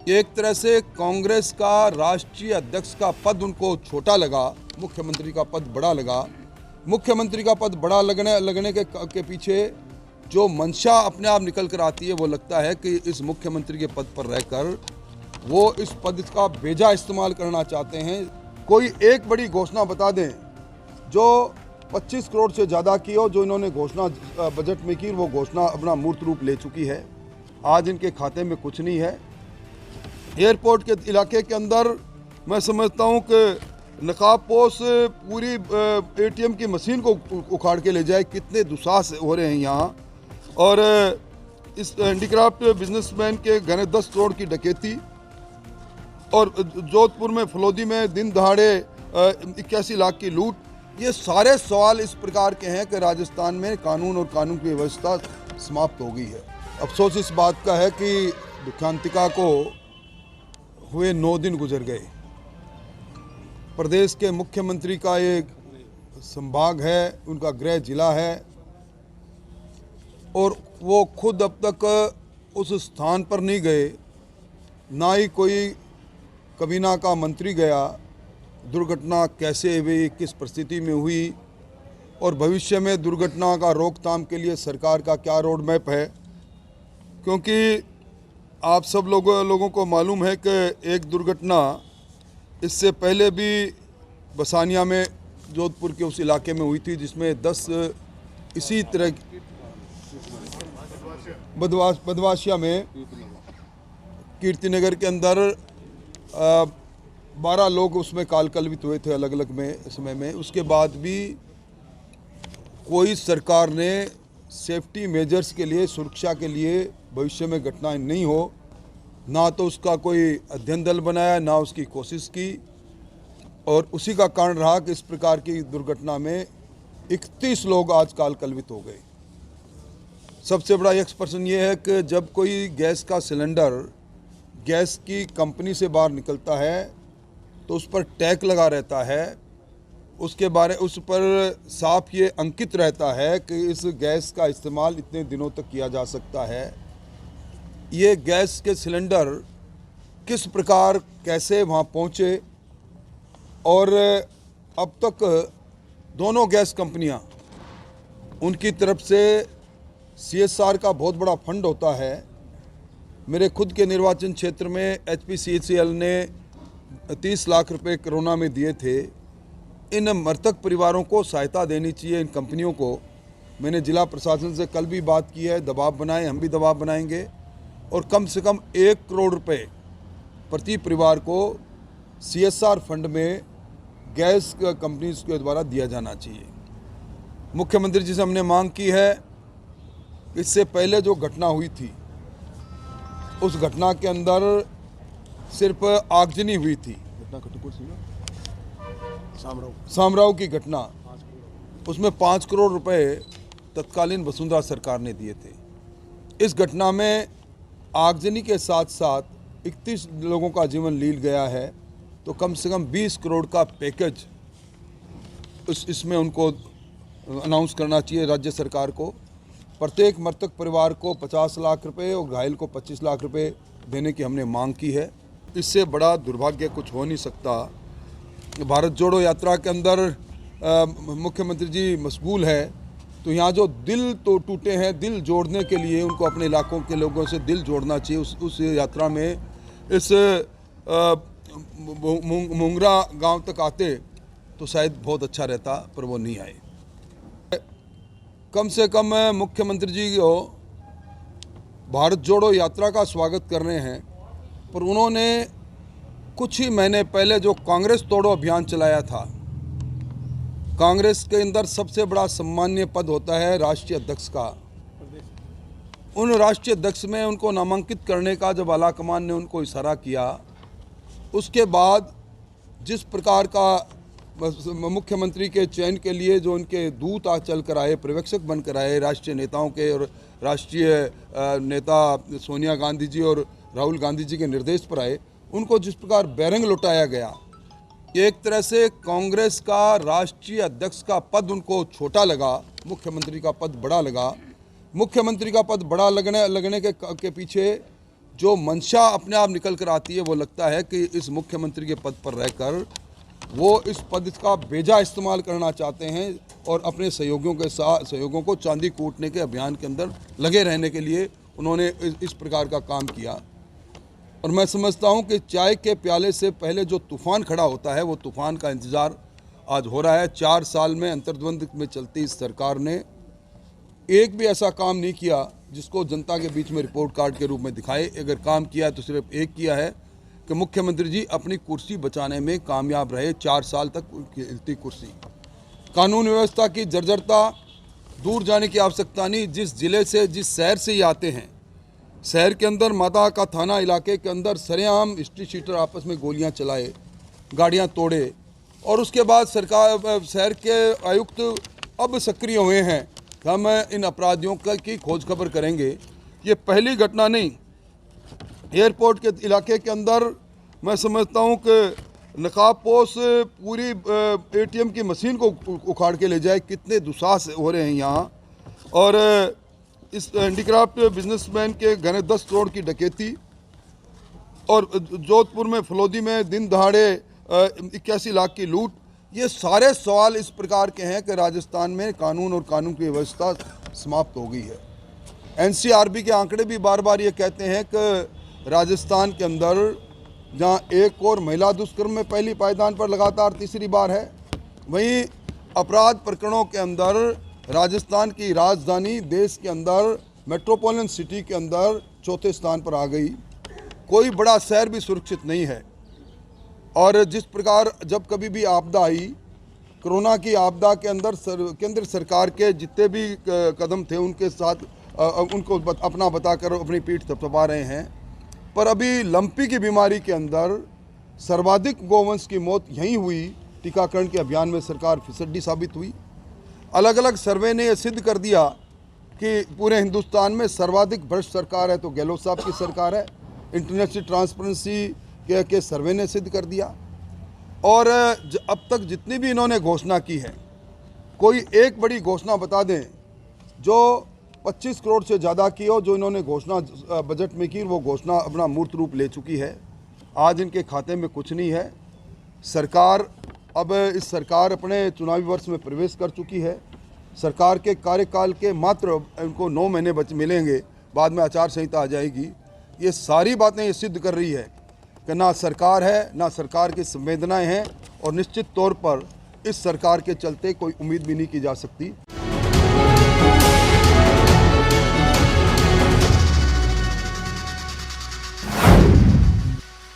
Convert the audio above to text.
एक तरह से कांग्रेस का राष्ट्रीय अध्यक्ष का पद उनको छोटा लगा, मुख्यमंत्री का पद बड़ा लगा। मुख्यमंत्री का पद बड़ा लगने के पीछे जो मंशा अपने आप निकल कर आती है, वो लगता है कि इस मुख्यमंत्री के पद पर रहकर वो इस पद का बेजा इस्तेमाल करना चाहते हैं। कोई एक बड़ी घोषणा बता दें जो 25 करोड़ से ज़्यादा की हो, जो इन्होंने घोषणा बजट में की, वो घोषणा अपना मूर्त रूप ले चुकी है। आज इनके खाते में कुछ नहीं है। एयरपोर्ट के इलाके के अंदर मैं समझता हूँ कि नकाबपोश पूरी एटीएम की मशीन को उखाड़ के ले जाए, कितने दुसास हो रहे हैं यहाँ। और इस हैंडीक्राफ्ट बिजनेसमैन के घर 10 करोड़ की डकैती, और जोधपुर में फलोदी में दिन दहाड़े 81 लाख की लूट। ये सारे सवाल इस प्रकार के हैं कि राजस्थान में कानून और कानून की व्यवस्था समाप्त हो गई है। अफसोस इस बात का है कि दुखांतिका को हुए 9 दिन गुजर गए। प्रदेश के मुख्यमंत्री का एक संभाग है, उनका गृह जिला है, और वो खुद अब तक उस स्थान पर नहीं गए, ना ही कोई कबीना का मंत्री गया। दुर्घटना कैसे हुई, किस परिस्थिति में हुई, और भविष्य में दुर्घटना का रोकथाम के लिए सरकार का क्या रोड मैप है। क्योंकि आप सब लोगों को मालूम है कि एक दुर्घटना इससे पहले भी बसानिया में, जोधपुर के उस इलाके में हुई थी, जिसमें 10 इसी तरह बदवाशिया में कीर्तिनगर के अंदर 12 लोग उसमें कालकलवित हुए थे अलग अलग में समय में। उसके बाद भी कोई सरकार ने सेफ्टी मेजर्स के लिए, सुरक्षा के लिए भविष्य में घटनाएं नहीं हो, ना तो उसका कोई अध्ययन दल बनाया, ना उसकी कोशिश की। और उसी का कारण रहा कि इस प्रकार की दुर्घटना में 31 लोग आज कालकलवित हो गए। सबसे बड़ा एक्सपर्सन ये है कि जब कोई गैस का सिलेंडर गैस की कंपनी से बाहर निकलता है तो उस पर टैग लगा रहता है, उस पर साफ ये अंकित रहता है कि इस गैस का इस्तेमाल इतने दिनों तक किया जा सकता है। ये गैस के सिलेंडर किस प्रकार कैसे वहाँ पहुँचे, और अब तक दोनों गैस कंपनियाँ, उनकी तरफ से CSR का बहुत बड़ा फंड होता है। मेरे खुद के निर्वाचन क्षेत्र में HPCL ने 30 लाख रुपए कोरोना में दिए थे। इन मृतक परिवारों को सहायता देनी चाहिए, इन कंपनियों को। मैंने जिला प्रशासन से कल भी बात की है, दबाव बनाए, हम भी दबाव बनाएंगे, और कम से कम 1 करोड़ रुपए प्रति परिवार को CSR फंड में गैस कंपनीज के द्वारा दिया जाना चाहिए। मुख्यमंत्री जी से हमने मांग की है, इससे पहले जो घटना हुई थी उस घटना के अंदर सिर्फ आगजनी हुई थी, सामराव की घटना, उसमें 5 करोड़ रुपए तत्कालीन वसुंधरा सरकार ने दिए थे। इस घटना में आगजनी के साथ साथ 31 लोगों का जीवन लील गया है, तो कम से कम 20 करोड़ का पैकेज इसमें उनको अनाउंस करना चाहिए राज्य सरकार को। प्रत्येक मृतक परिवार को 50 लाख रुपए और घायल को 25 लाख रुपए देने की हमने मांग की है। इससे बड़ा दुर्भाग्य कुछ हो नहीं सकता। भारत जोड़ो यात्रा के अंदर मुख्यमंत्री जी मशगूल है, तो यहाँ जो दिल तो टूटे हैं, दिल जोड़ने के लिए उनको अपने इलाकों के लोगों से दिल जोड़ना चाहिए। उस यात्रा में इस मुंगरा गांव तक आते तो शायद बहुत अच्छा रहता, पर वो नहीं आए। कम से कम मुख्यमंत्री जी को भारत जोड़ो यात्रा का स्वागत कर रहे हैं, पर उन्होंने कुछ ही महीने पहले जो कांग्रेस तोड़ो अभियान चलाया था, कांग्रेस के अंदर सबसे बड़ा सम्मान्य पद होता है राष्ट्रीय अध्यक्ष का। उन राष्ट्रीय अध्यक्ष में उनको नामांकित करने का जब आलाकमान ने उनको इशारा किया, उसके बाद जिस प्रकार का मुख्यमंत्री के चयन के लिए जो उनके दूत चल कर आए, पर्यवेक्षक बन कर आए, राष्ट्रीय नेताओं के, और राष्ट्रीय नेता सोनिया गांधी जी और राहुल गांधी जी के निर्देश पर आए, उनको जिस प्रकार बैरंग लुटाया गया, एक तरह से कांग्रेस का राष्ट्रीय अध्यक्ष का पद उनको छोटा लगा, मुख्यमंत्री का पद बड़ा लगा। मुख्यमंत्री का पद बड़ा लगने के पीछे जो मंशा अपने आप निकल कर आती है वो लगता है कि इस मुख्यमंत्री के पद पर रहकर वो इस पद का बेजा इस्तेमाल करना चाहते हैं और अपने सहयोगियों को चांदी कूटने के अभियान के अंदर लगे रहने के लिए उन्होंने इस प्रकार का काम किया। और मैं समझता हूं कि चाय के प्याले से पहले जो तूफ़ान खड़ा होता है वो तूफ़ान का इंतज़ार आज हो रहा है। 4 साल में अंतर्द्वंद में चलती इस सरकार ने एक भी ऐसा काम नहीं किया जिसको जनता के बीच में रिपोर्ट कार्ड के रूप में दिखाए। अगर काम किया है तो सिर्फ एक किया है कि मुख्यमंत्री जी अपनी कुर्सी बचाने में कामयाब रहे। 4 साल तक उनकी हिलती कुर्सी। कानून व्यवस्था की जर्जरता, दूर जाने की आवश्यकता नहीं। जिस ज़िले से, जिस शहर से ये आते हैं, शहर के अंदर माता का थाना इलाके के अंदर सरेआम स्ट्रीट शीटर आपस में गोलियां चलाए, गाड़ियां तोड़े और उसके बाद शहर के आयुक्त अब सक्रिय हुए हैं कि हम इन अपराधियों की खोज खबर करेंगे। ये पहली घटना नहीं। एयरपोर्ट के इलाके के अंदर मैं समझता हूँ कि नकाबपोश पूरी ATM की मशीन को उखाड़ के ले जाए। कितने दुस्साहस हो रहे हैं यहाँ। और इस हैंडीक्राफ्ट बिजनेसमैन के घर 10 करोड़ की डकैती और जोधपुर में फलोदी में दिन दहाड़े 81 लाख की लूट। ये सारे सवाल इस प्रकार के हैं कि राजस्थान में कानून और कानून की व्यवस्था समाप्त हो गई है। NCRB के आंकड़े भी बार बार ये कहते हैं कि राजस्थान के अंदर जहां एक और महिला दुष्कर्म में पहली पायदान पर लगातार तीसरी बार है, वहीं अपराध प्रकरणों के अंदर राजस्थान की राजधानी देश के अंदर मेट्रोपॉलिटन सिटी के अंदर चौथे स्थान पर आ गई। कोई बड़ा शहर भी सुरक्षित नहीं है। और जिस प्रकार जब कभी भी आपदा आई, कोरोना की आपदा के अंदर केंद्र सरकार के जितने भी कदम थे उनके साथ उनको अपना बताकर अपनी पीठ थपथपा रहे हैं। पर अभी लंपी की बीमारी के अंदर सर्वाधिक गौवंश की मौत यहीं हुई। टीकाकरण के अभियान में सरकार फिसड्डी साबित हुई। अलग अलग सर्वे ने यह सिद्ध कर दिया कि पूरे हिंदुस्तान में सर्वाधिक भ्रष्ट सरकार है तो गहलोत साहब की सरकार है। इंटरनेशनल ट्रांसपेरेंसी के सर्वे ने सिद्ध कर दिया। और अब तक जितनी भी इन्होंने घोषणा की है, कोई एक बड़ी घोषणा बता दें जो 25 करोड़ से ज़्यादा की हो, जो इन्होंने घोषणा बजट में की, वो घोषणा अपना मूर्त रूप ले चुकी है। आज इनके खाते में कुछ नहीं है। सरकार अब इस सरकार अपने चुनावी वर्ष में प्रवेश कर चुकी है। सरकार के कार्यकाल के मात्र इनको 9 महीने मिलेंगे, बाद में आचार संहिता आ जाएगी। ये सारी बातें ये सिद्ध कर रही है कि ना सरकार है, ना सरकार की संवेदनाएं हैं और निश्चित तौर पर इस सरकार के चलते कोई उम्मीद भी नहीं की जा सकती।